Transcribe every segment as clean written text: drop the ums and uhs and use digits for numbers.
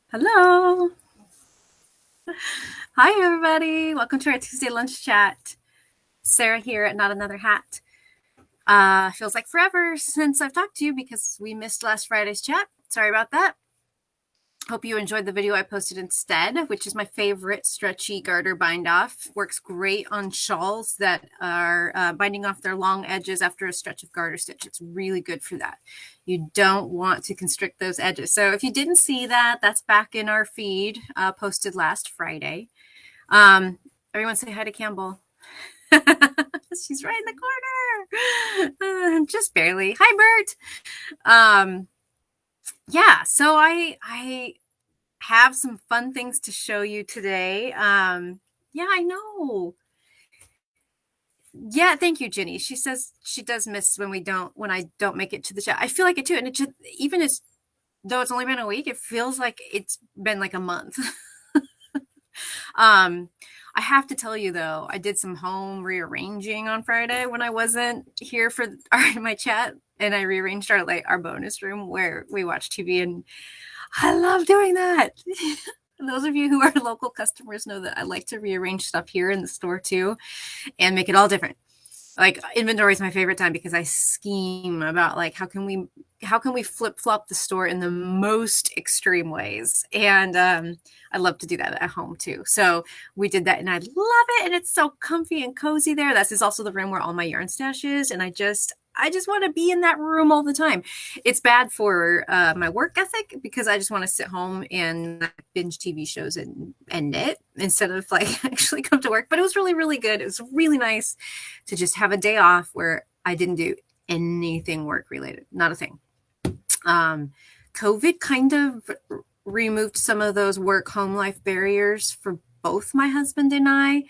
Hello. Hi, everybody. Welcome to our Tuesday lunch chat. Sarah here at Not Another Hat. Feels like forever since I've talked to you because we missed last Friday's chat. Sorry about that. Hope you enjoyed the video I posted instead, which is my favorite stretchy garter bind off. Works great on shawls that are binding off their long edges after a stretch of garter stitch. It's really good for that. You don't want to constrict those edges. So if you didn't see that, that's back in our feed, posted last Friday. Everyone say hi to Campbell. She's right in the corner. Just barely. Hi, Bert. Yeah, so I have some fun things to show you today. Yeah, I know. Yeah, thank you, Ginny. She says she does miss when I don't make it to the chat. I feel like it too, and it just even as though it's only been a week, it feels like it's been like a month. I have to tell you though, I did some home rearranging on Friday when I wasn't here for my chat, and I rearranged our bonus room where we watch TV, and I love doing that. Those of you who are local customers know that I like to rearrange stuff here in the store too and make it all different. Like inventory is my favorite time because I scheme about like how can we flip flop the store in the most extreme ways, and I love to do that at home too. So we did that, and I love it, and it's so comfy and cozy there. This is also the room where all my yarn stash is, and I just want to be in that room all the time. It's bad for my work ethic because I just want to sit home and binge TV shows and knit instead of like actually come to work. But it was really, really good. It was really nice to just have a day off where I didn't do anything work related, not a thing. COVID kind of removed some of those work home life barriers for both my husband and I.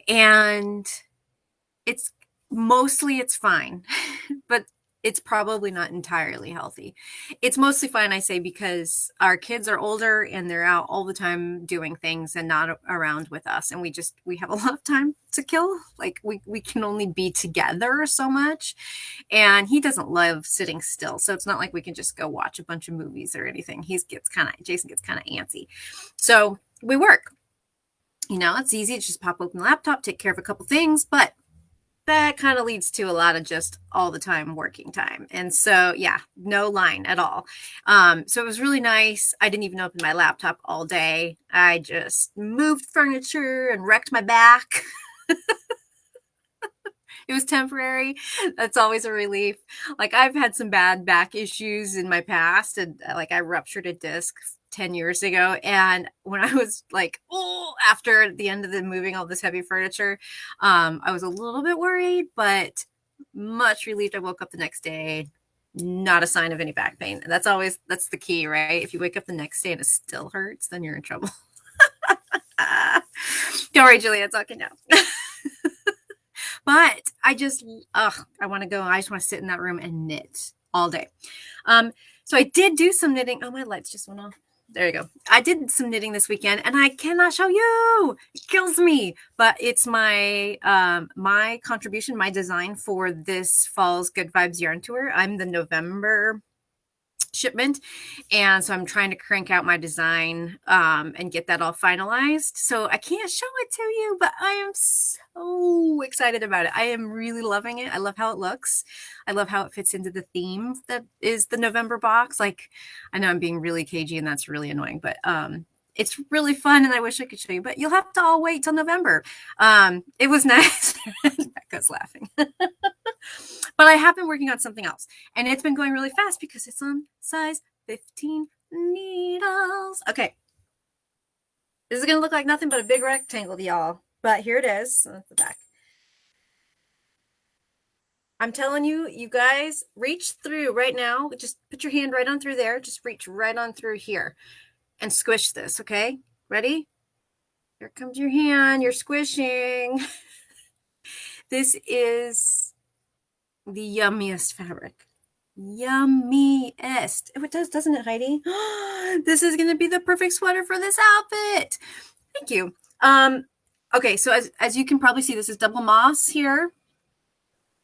And it's fine, but it's probably not entirely healthy. It's mostly fine, I say, because our kids are older and they're out all the time doing things and not around with us. And we have a lot of time to kill. Like we can only be together so much. And he doesn't love sitting still. So it's not like we can just go watch a bunch of movies or anything. Jason gets kind of antsy. So we work. It's easy to just pop open the laptop, take care of a couple things, but that kind of leads to a lot of just all the time working time. And so, yeah, no line at all. So it was really nice. I didn't even open my laptop all day. I just moved furniture and wrecked my back. It was temporary. That's always a relief. Like I've had some bad back issues in my past, and like I ruptured a disc 10 years ago. And when I was like, after the end of the moving all this heavy furniture, I was a little bit worried, but much relieved. I woke up the next day, not a sign of any back pain. And that's the key, right? If you wake up the next day and it still hurts, then you're in trouble. Don't worry, Julia, it's okay now. But I just want to go. I just want to sit in that room and knit all day. So I did do some knitting. Oh, my lights just went off. There you go. I did some knitting this weekend, and I cannot show you. It kills me. But it's my my contribution, my design for this fall's Good Vibes Yarn Tour. I'm the November shipment, and so I'm trying to crank out my design and get that all finalized. So I can't show it to you, but I am so excited about it. I am really loving it. I love how it looks. I love how it fits into the theme that is the November box. Like, I know I'm being really cagey and that's really annoying, but it's really fun, and I wish I could show you, but you'll have to all wait till November. It was nice. Becca's laughing. But I have been working on something else, and it's been going really fast because it's on size 15 needles. Okay. This is going to look like nothing but a big rectangle to y'all, but here it is. That's the back. I'm telling you, you guys, reach through right now. Just put your hand right on through there. Just reach right on through here and squish this, okay? Ready? Here comes your hand. You're squishing. This is the yummiest fabric. Yummiest. Oh, it does, doesn't it, Heidi? This is going to be the perfect sweater for this outfit. Thank you. Okay, so as you can probably see, this is double moss here.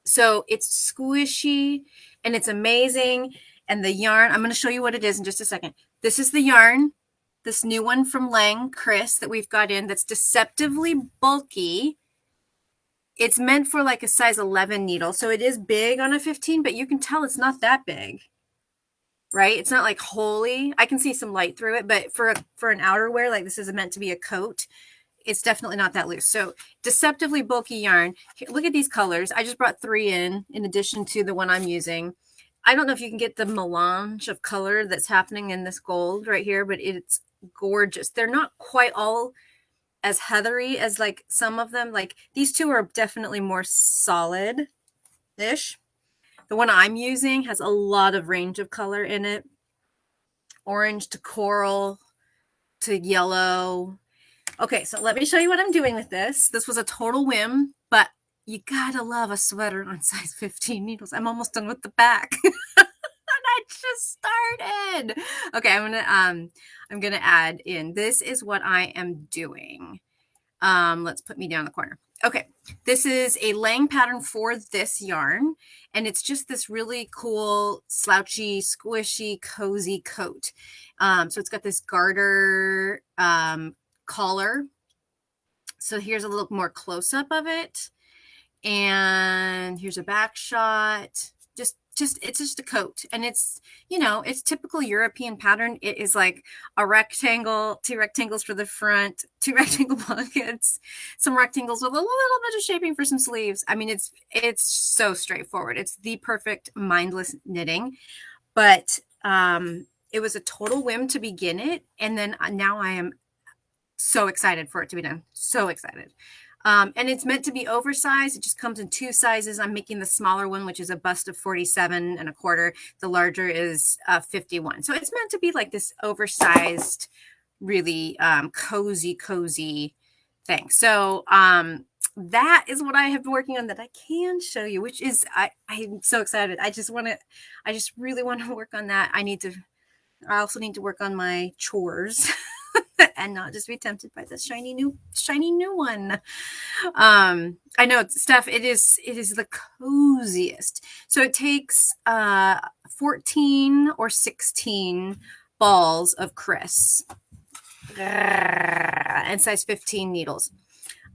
So it's squishy and it's amazing. And the yarn, I'm going to show you what it is in just a second. This is the yarn. this new one from Lang, Kris, that we've got in that's deceptively bulky. It's meant for like a size 11 needle. So it is big on a 15, but you can tell it's not that big, right? It's not like wholly. I can see some light through it, but for an outerwear, like this is meant to be a coat, it's definitely not that loose. So deceptively bulky yarn. Here, look at these colors. I just brought 3 in addition to the one I'm using. I don't know if you can get the melange of color that's happening in this gold right here, but it's gorgeous. They're not quite all as heathery as like some of them. Like these two are definitely more solid-ish. The one I'm using has a lot of range of color in it. Orange to coral to yellow. Okay, so let me show you what I'm doing with this. This was a total whim, but you gotta love a sweater on size 15 needles. I'm almost done with the back. And I just started. Okay, I'm gonna add in. This is what I am doing. Let's put me down in the corner. Okay, this is a Lang pattern for this yarn, and it's just this really cool, slouchy, squishy, cozy coat. So it's got this garter collar. So here's a little more close-up of it, and here's a back shot. It's just a coat, and it's, you know, it's typical European pattern. It is like a rectangle, 2 rectangles for the front, 2 rectangle pockets, some rectangles with a little bit of shaping for some sleeves. I mean, it's so straightforward. It's the perfect mindless knitting, but it was a total whim to begin it, and then now I am so excited for it to be done. So excited. And it's meant to be oversized. It just comes in 2 sizes. I'm making the smaller one, which is a bust of 47 1/4. The larger is 51. So it's meant to be like this oversized, really cozy thing. So that is what I have been working on that I can show you, which is I'm so excited. I just really want to work on that. I also need to work on my chores. And not just be tempted by this shiny new one. I know, Steph, it is the coziest. So it takes 14 or 16 balls of Kris and size 15 needles.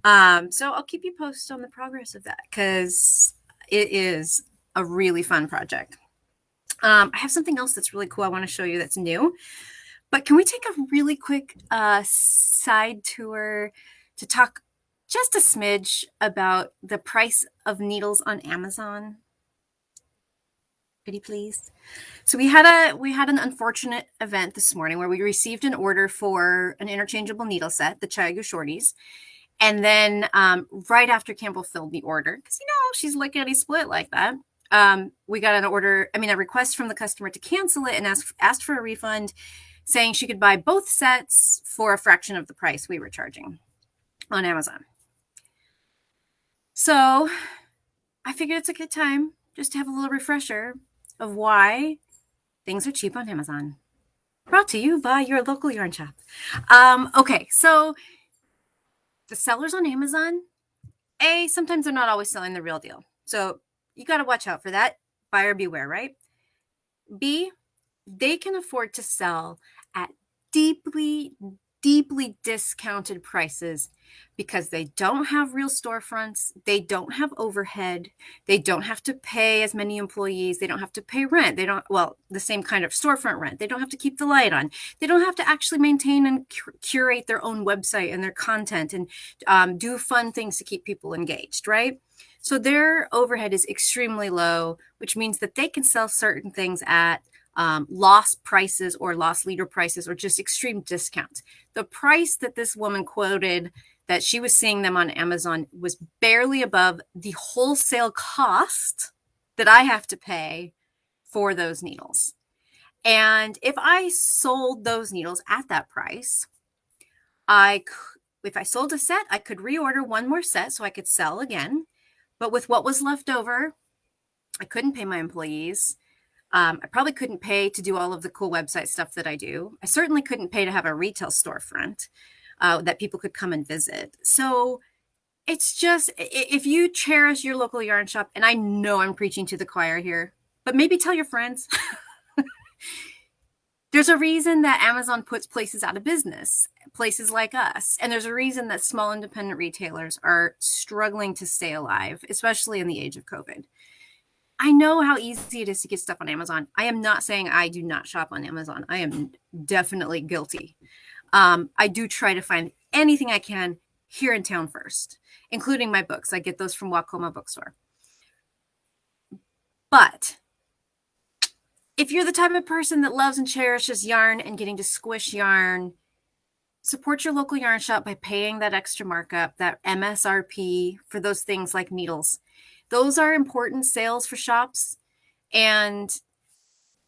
So I'll keep you posted on the progress of that, because it is a really fun project. I have something else that's really cool I want to show you that's new. But can we take a really quick side tour to talk just a smidge about the price of needles on Amazon? Pretty please. So we had an unfortunate event this morning where we received an order for an interchangeable needle set, the Chiagu Shorties. And then right after Campbell filled the order, because, you know, she's lickety split like that, we got a request from the customer to cancel it and asked for a refund, saying she could buy both sets for a fraction of the price we were charging on Amazon. So I figured it's a good time just to have a little refresher of why things are cheap on Amazon. Brought to you by your local yarn shop. Okay, so the sellers on Amazon, sometimes they're not always selling the real deal. So you got to watch out for that. Buyer beware, right? B, they can afford to sell at deeply discounted prices because they don't have real storefronts, they don't have overhead, they don't have to pay as many employees, they don't have to pay rent, the same kind of storefront rent, they don't have to keep the light on, they don't have to actually maintain and curate their own website and their content and do fun things to keep people engaged, right? So their overhead is extremely low, which means that they can sell certain things at loss prices or loss leader prices or just extreme discounts. The price that this woman quoted that she was seeing them on Amazon was barely above the wholesale cost that I have to pay for those needles. And if I sold those needles at that price, if I sold a set, I could reorder one more set so I could sell again. But with what was left over, I couldn't pay my employees. I probably couldn't pay to do all of the cool website stuff that I do. I certainly couldn't pay to have a retail storefront that people could come and visit. So it's just, if you cherish your local yarn shop, and I know I'm preaching to the choir here, but maybe tell your friends. There's a reason that Amazon puts places out of business, places like us. And there's a reason that small independent retailers are struggling to stay alive, especially in the age of COVID. I know how easy it is to get stuff on Amazon. I am not saying I do not shop on Amazon. I am definitely guilty. I do try to find anything I can here in town first, including my books. I get those from Wacoma Bookstore. But if you're the type of person that loves and cherishes yarn and getting to squish yarn, support your local yarn shop by paying that extra markup, that MSRP for those things like needles. Those are important sales for shops, and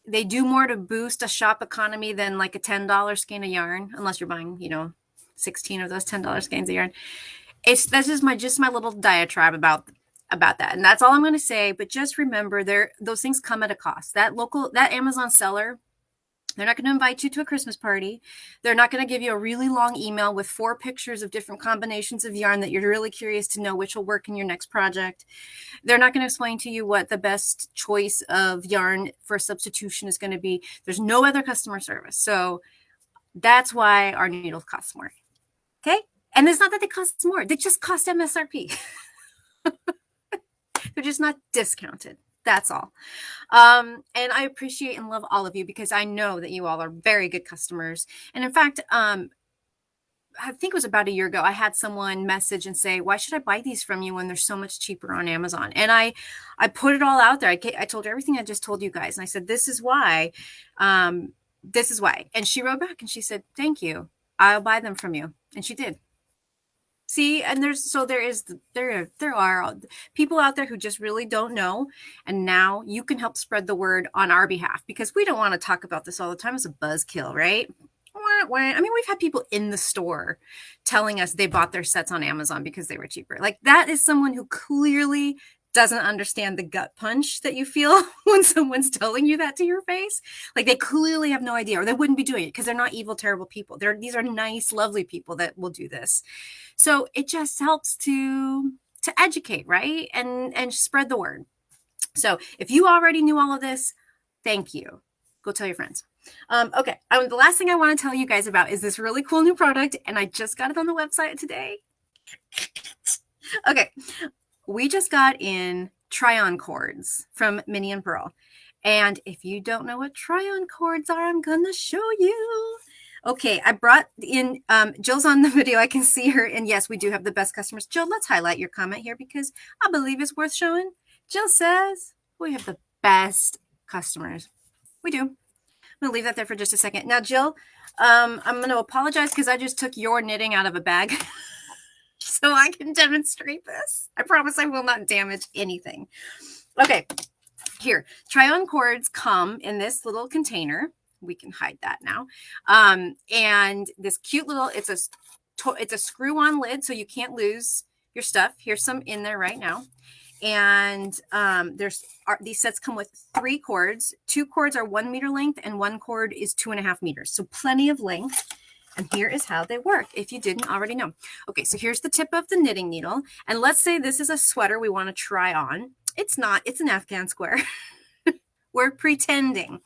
they do more to boost a shop economy than like a $10 skein of yarn, unless you're buying, 16 of those $10 skeins of yarn. That's just my little diatribe about that. And that's all I'm going to say. But just remember, those things come at a cost. That Amazon seller, they're not going to invite you to a Christmas party. They're not going to give you a really long email with 4 pictures of different combinations of yarn that you're really curious to know which will work in your next project. They're not going to explain to you what the best choice of yarn for substitution is going to be. There's no other customer service. So that's why our needles cost more. Okay? And it's not that they cost more. They just cost MSRP. They're just not discounted. That's all. And I appreciate and love all of you because I know that you all are very good customers. And in fact, I think it was about a year ago, I had someone message and say, why should I buy these from you when they're so much cheaper on Amazon? And I put it all out there. I told her everything I just told you guys. And I said, this is why. This is why. And she wrote back and she said, thank you. I'll buy them from you. And she did. See, and there are people out there who just really don't know. And now you can help spread the word on our behalf because we don't want to talk about this all the time as a buzzkill, right? I mean, we've had people in the store telling us they bought their sets on Amazon because they were cheaper. Like that is someone who clearly doesn't understand the gut punch that you feel when someone's telling you that to your face. Like they clearly have no idea, or they wouldn't be doing it because they're not evil, terrible people. These are nice, lovely people that will do this. So it just helps to educate, right? And spread the word. So if you already knew all of this, thank you. Go tell your friends. Okay. The last thing I want to tell you guys about is this really cool new product, and I just got it on the website today. Okay. We just got in try-on cords from Minnie and Purl. And if you don't know what try-on cords are, I'm going to show you. Okay, I brought in, Jill's on the video. I can see her. And yes, we do have the best customers. Jill, let's highlight your comment here because I believe it's worth showing. Jill says we have the best customers. We do. I'm going to leave that there for just a second. Now, Jill, I'm going to apologize because I just took your knitting out of a bag. So I can demonstrate this. I promise I will not damage anything. Okay, here. Try-on cords come in this little container. We can hide that now. And this cute little, it's a screw-on lid, so you can't lose your stuff. Here's some in there right now. And these sets come with 3 cords. 2 cords are 1 meter length, and 1 cord is 2.5 meters. So plenty of length. And here is how they work, if you didn't already know. Okay, so here's the tip of the knitting needle. And let's say this is a sweater we want to try on. It's not. It's an Afghan square. We're pretending.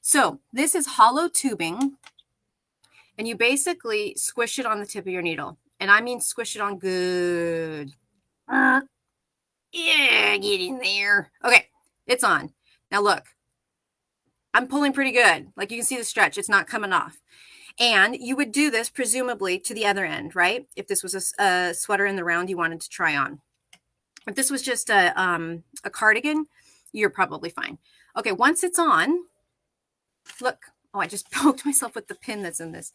So this is hollow tubing. And you basically squish it on the tip of your needle. And I mean squish it on good. Yeah, get in there. Okay, it's on. Now look. I'm pulling pretty good. Like you can see the stretch. It's not coming off. And you would do this presumably to the other end, right? If this was a sweater in the round you wanted to try on. If this was just a cardigan, you're probably fine. Okay, once it's on, look. Oh, I just poked myself with the pin that's in this.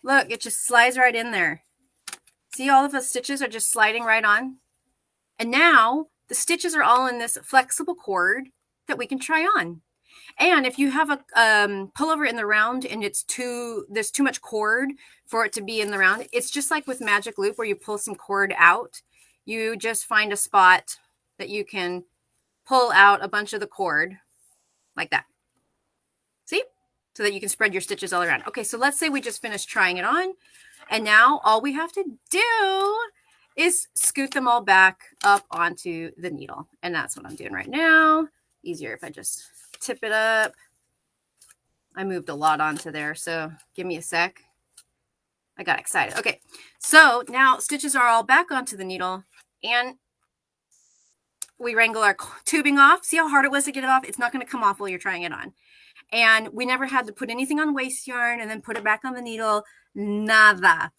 Look, it just slides right in there. See, all of the stitches are just sliding right on. And now the stitches are all in this flexible cord that we can try on. And if you have a pullover in the round and there's too much cord for it to be in the round, it's just like with Magic Loop where you pull some cord out. You just find a spot that you can pull out a bunch of the cord like that. See? So that you can spread your stitches all around. Okay, so let's say we just finished trying it on. And now all we have to do is scoot them all back up onto the needle. And that's what I'm doing right now. Easier if I just tip it up I moved a lot onto there, so give me a sec. I got excited. Okay, so now stitches are all back onto the needle, and we wrangle our tubing off. See how hard it was to get it off? It's not going to come off while you're trying it on. And we never had to put anything on waste yarn and then put it back on the needle. Nada.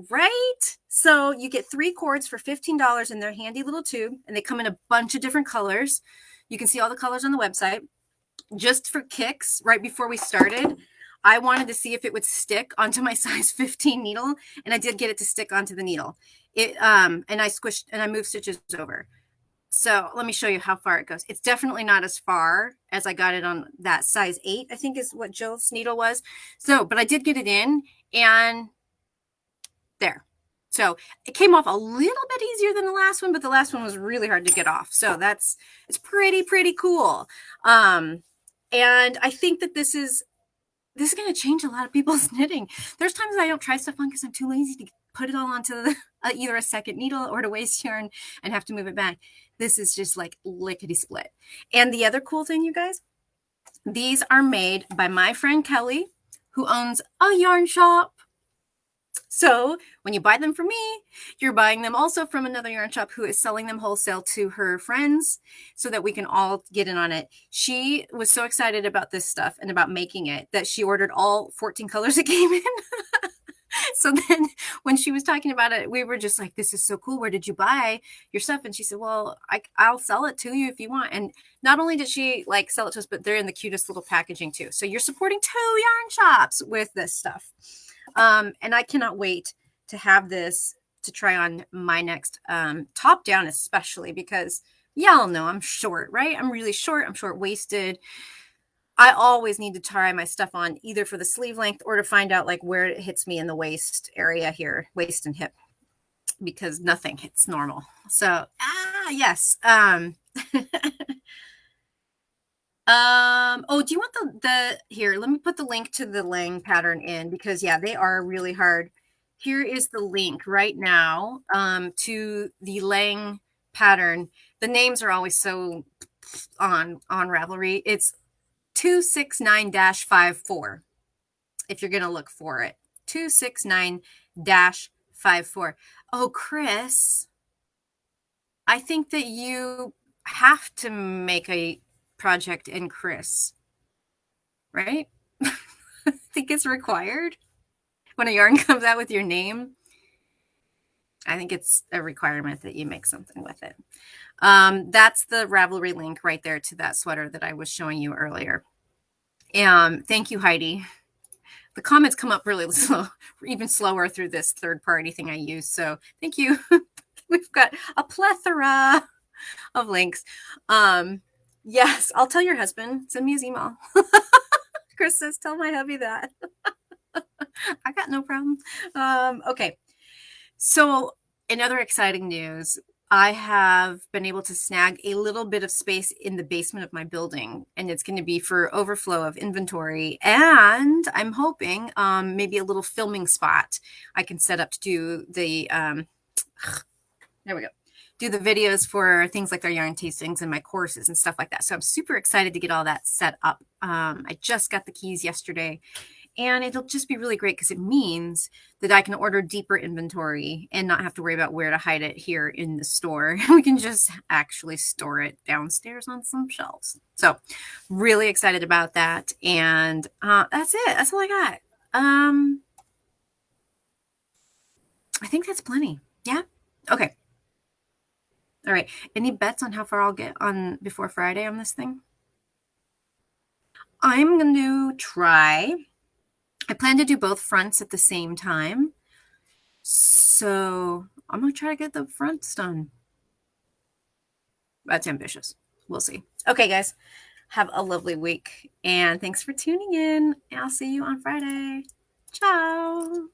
Right? So you get 3 cords for $15 in their handy little tube, and they come in a bunch of different colors. You can see all the colors on the website. Just for kicks, right before we started, I wanted to see if it would stick onto my size 15 needle, and I did get it to stick onto the needle. And I squished and I moved stitches over. So let me show you how far it goes. It's definitely not as far as I got it on that size 8, I think is what Jill's needle was. So, but I did get it in, and there. So it came off a little bit easier than the last one, but the last one was really hard to get off. So it's pretty cool. And I think that this is going to change a lot of people's knitting. There's times I don't try stuff on because I'm too lazy to put it all onto either a second needle or to waste yarn and have to move it back. This is just like lickety split. And the other cool thing, you guys, these are made by my friend Kelly, who owns a yarn shop. So when you buy them from me, you're buying them also from another yarn shop who is selling them wholesale to her friends so that we can all get in on it. She was so excited about this stuff and about making it that she ordered all 14 colors it came in. So then when she was talking about it, we were just like, this is so cool. Where did you buy your stuff? And she said, well, I'll sell it to you if you want. And not only did she like sell it to us, but they're in the cutest little packaging too. So you're supporting 2 yarn shops with this stuff. And I cannot wait to have this to try on my next top down, especially because y'all know I'm short, right? I'm really short. I'm short waisted. I always need to try my stuff on either for the sleeve length or to find out like where it hits me in the waist area here, waist and hip, because nothing hits normal. So, yes. Oh, do you want the here, let me put the link to the Lang pattern in because yeah, they are really hard. Here is the link right now to the Lang pattern. The names are always so on Ravelry. It's 269-54 if you're going to look for it. 269-54. Oh, Kris, I think that you have to make a project in Kris, right? I think it's required when a yarn comes out with your name. I think it's a requirement that you make something with it. That's the Ravelry link right there to that sweater that I was showing you earlier. Thank you, Heidi. The comments come up really slow, even slower through this third-party thing I use. So thank you. We've got a plethora of links. Yes, I'll tell your husband. Send me his email. Kris says, tell my hubby that. I got no problem. Okay. So in other exciting news, I have been able to snag a little bit of space in the basement of my building, and it's going to be for overflow of inventory. And I'm hoping maybe a little filming spot I can set up to do the, there we go, do the videos for things like our yarn tastings and my courses and stuff like that. So I'm super excited to get all that set up. I just got the keys yesterday. And it'll just be really great because it means that I can order deeper inventory and not have to worry about where to hide it here in the store. We can just actually store it downstairs on some shelves. So really excited about that. And that's it. That's all I got. I think that's plenty. Yeah. Okay. All right. Any bets on how far I'll get on before Friday on this thing? I'm going to try. I plan to do both fronts at the same time. So I'm going to try to get the fronts done. That's ambitious. We'll see. Okay, guys. Have a lovely week. And thanks for tuning in. I'll see you on Friday. Ciao.